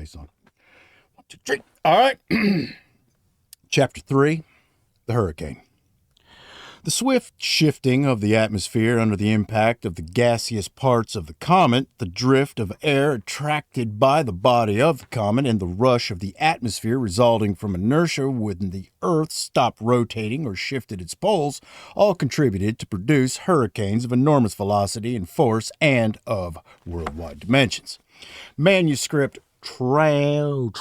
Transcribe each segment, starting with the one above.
face on. 1, 2, 3. All right. Chapter 3, the hurricane. The swift shifting of the atmosphere under the impact of the gaseous parts of the comet, the drift of air attracted by the body of the comet, and the rush of the atmosphere resulting from inertia when the Earth stopped rotating or shifted its poles, all contributed to produce hurricanes of enormous velocity and force and of worldwide dimensions. Manuscript Troiano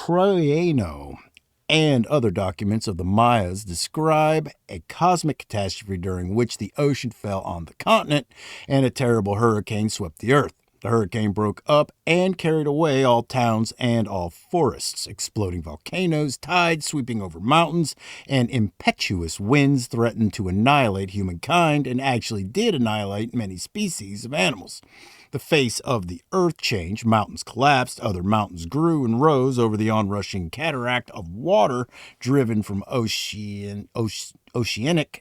and other documents of the Mayas describe a cosmic catastrophe during which the ocean fell on the continent and a terrible hurricane swept the earth. The hurricane broke up and carried away all towns and all forests. Exploding volcanoes, tides sweeping over mountains, and impetuous winds threatened to annihilate humankind and actually did annihilate many species of animals. The face of the earth changed, mountains collapsed, other mountains grew and rose over the onrushing cataract of water driven from oceanic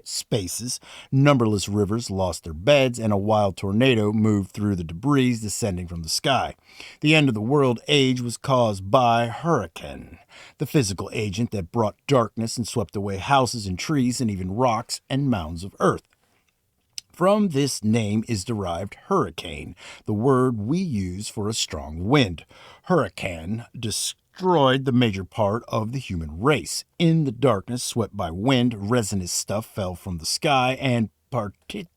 spaces. Numberless rivers lost their beds, and a wild tornado moved through the debris descending from the sky. The end of the world age was caused by hurricane, the physical agent that brought darkness and swept away houses and trees and even rocks and mounds of earth. From this name is derived hurricane, the word we use for a strong wind. Hurricane destroyed the major part of the human race. In the darkness, swept by wind, resinous stuff fell from the sky and particulated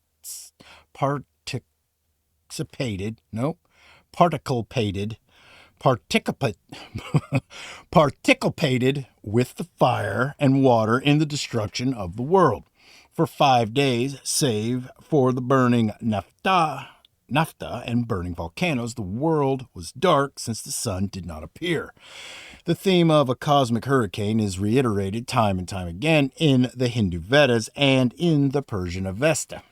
with the fire and water in the destruction of the world. For 5 days, save for the burning naphtha and burning volcanoes, the world was dark since the sun did not appear. The theme of a cosmic hurricane is reiterated time and time again in the Hindu Vedas and in the Persian Avesta.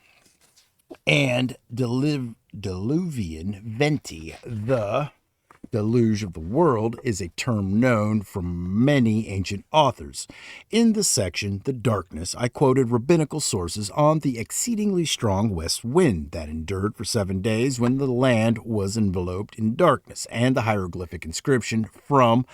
And diluvian venti, the deluge of the world, is a term known from many ancient authors. In the section, The Darkness, I quoted rabbinical sources on the exceedingly strong west wind that endured for 7 days when the land was enveloped in darkness, and the hieroglyphic inscription from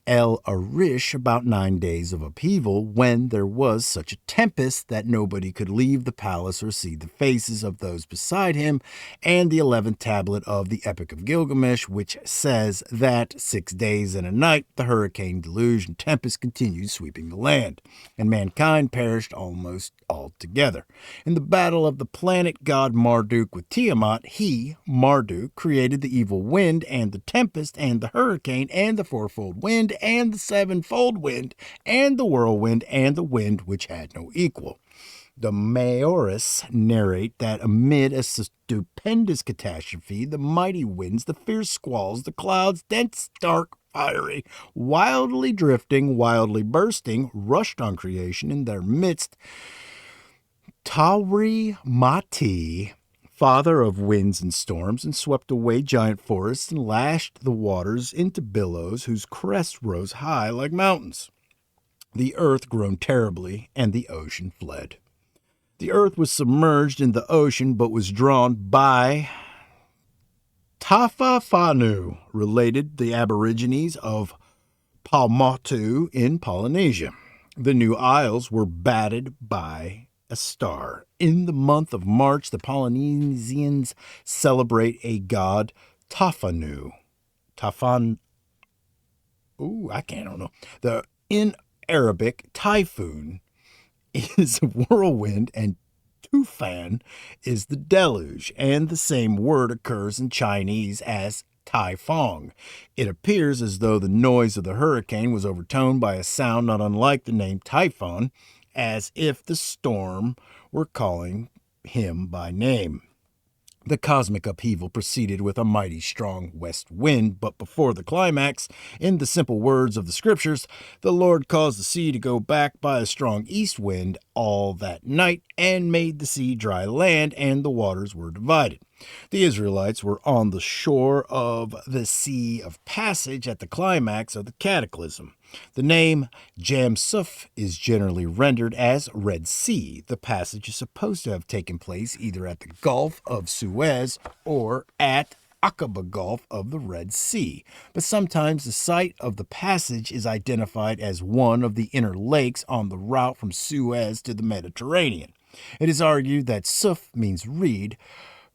El Arish about 9 days of upheaval when there was such a tempest that nobody could leave the palace or see the faces of those beside him, and the 11th tablet of the Epic of Gilgamesh, which says that 6 days and a night the hurricane, deluge, and tempest continued sweeping the land, and mankind perished almost altogether. In the battle of the planet god Marduk with Tiamat, he, Marduk, created the evil wind and the tempest and the hurricane and the fourfold wind and the sevenfold wind and the whirlwind and the wind which had no equal. The Maoris narrate that amid a stupendous catastrophe, the mighty winds, the fierce squalls, the clouds, dense, dark, fiery, wildly drifting, wildly bursting, rushed on creation in their midst. Tauri Mati, father of winds and storms, and swept away giant forests and lashed the waters into billows whose crests rose high like mountains. The earth groaned terribly, and the ocean fled. The earth was submerged in the ocean, but was drawn by Tafafanu, related the Aborigines of Paumotu in Polynesia. The new isles were batted by a star. In the month of March, the Polynesians celebrate a god, Tafanu. In Arabic, typhoon is a whirlwind, and tufan is the deluge, and the same word occurs in Chinese as typhoon. It appears as though the noise of the hurricane was overtoned by a sound not unlike the name typhoon, as if the storm were calling him by name. The cosmic upheaval proceeded with a mighty strong west wind, but before the climax, in the simple words of the scriptures, the Lord caused the sea to go back by a strong east wind all that night, and made the sea dry land, and the waters were divided. The Israelites were on the shore of the Sea of Passage at the climax of the cataclysm. The name Jam-Suf is generally rendered as Red Sea. The passage is supposed to have taken place either at the Gulf of Suez or at Aqaba Gulf of the Red Sea, but sometimes the site of the passage is identified as one of the inner lakes on the route from Suez to the Mediterranean. It is argued that Suf means reed,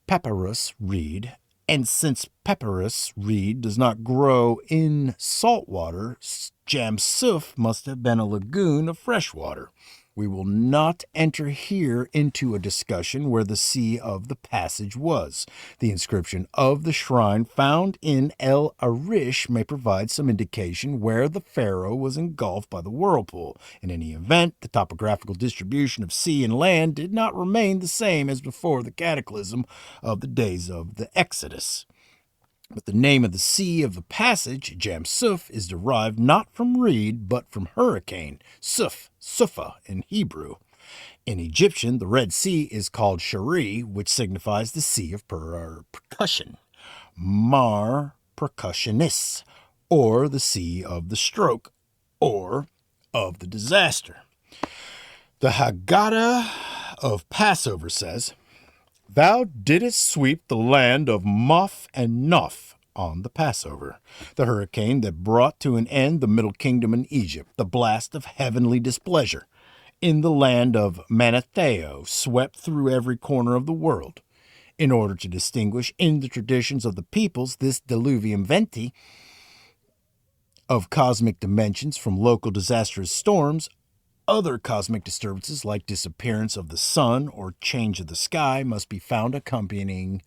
papyrus reed, and since papyrus reed does not grow in salt water, Jamsuf must have been a lagoon of fresh water. We will not enter here into a discussion where the sea of the passage was. The inscription of the shrine found in El Arish may provide some indication where the pharaoh was engulfed by the whirlpool. In any event, the topographical distribution of sea and land did not remain the same as before the cataclysm of the days of the Exodus. But the name of the sea of the passage, Jamsuf, is derived not from reed, but from hurricane, suf, sufa in Hebrew. In Egyptian, the Red Sea is called Shari, which signifies the sea of percussion, Mar percussionis, or the sea of the stroke, or of the disaster. The Haggadah of Passover says, "Thou didst sweep the land of Moph and Noph on the Passover, the hurricane that brought to an end the Middle Kingdom in Egypt, the blast of heavenly displeasure. In the land of Manatheo, swept through every corner of the world." In order to distinguish in the traditions of the peoples this diluvium venti of cosmic dimensions from local disastrous storms, other cosmic disturbances like disappearance of the sun or change of the sky must be found accompanying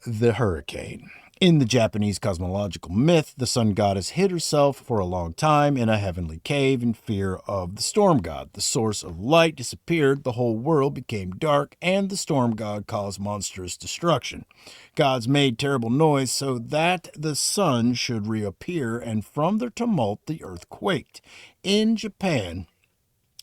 the hurricane. In the Japanese cosmological myth, the sun goddess hid herself for a long time in a heavenly cave in fear of the storm god. The source of light disappeared, the whole world became dark, and the storm god caused monstrous destruction. Gods made terrible noise so that the sun should reappear, and from their tumult the earth quaked. In Japan,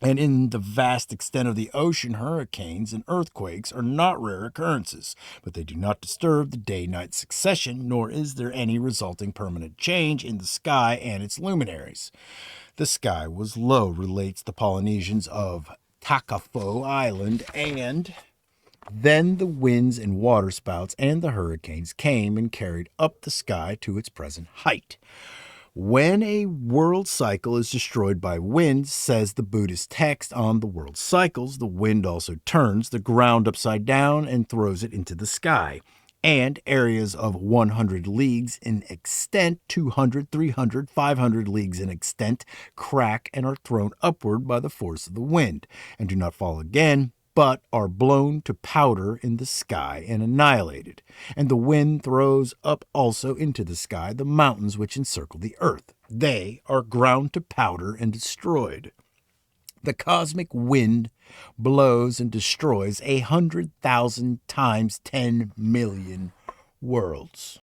and in the vast extent of the ocean, hurricanes and earthquakes are not rare occurrences, but they do not disturb the day-night succession, nor is there any resulting permanent change in the sky and its luminaries. The sky was low, relates the Polynesians of Takafo Island, and then the winds and waterspouts and the hurricanes came and carried up the sky to its present height. When a world cycle is destroyed by wind, says the Buddhist text on the world cycles, the wind also turns the ground upside down and throws it into the sky. And areas of 100 leagues in extent, 200, 300, 500 leagues in extent, crack and are thrown upward by the force of the wind, and do not fall again, but are blown to powder in the sky and annihilated. And the wind throws up also into the sky the mountains which encircle the earth. They are ground to powder and destroyed. The cosmic wind blows and destroys 100,000 times 10 million worlds.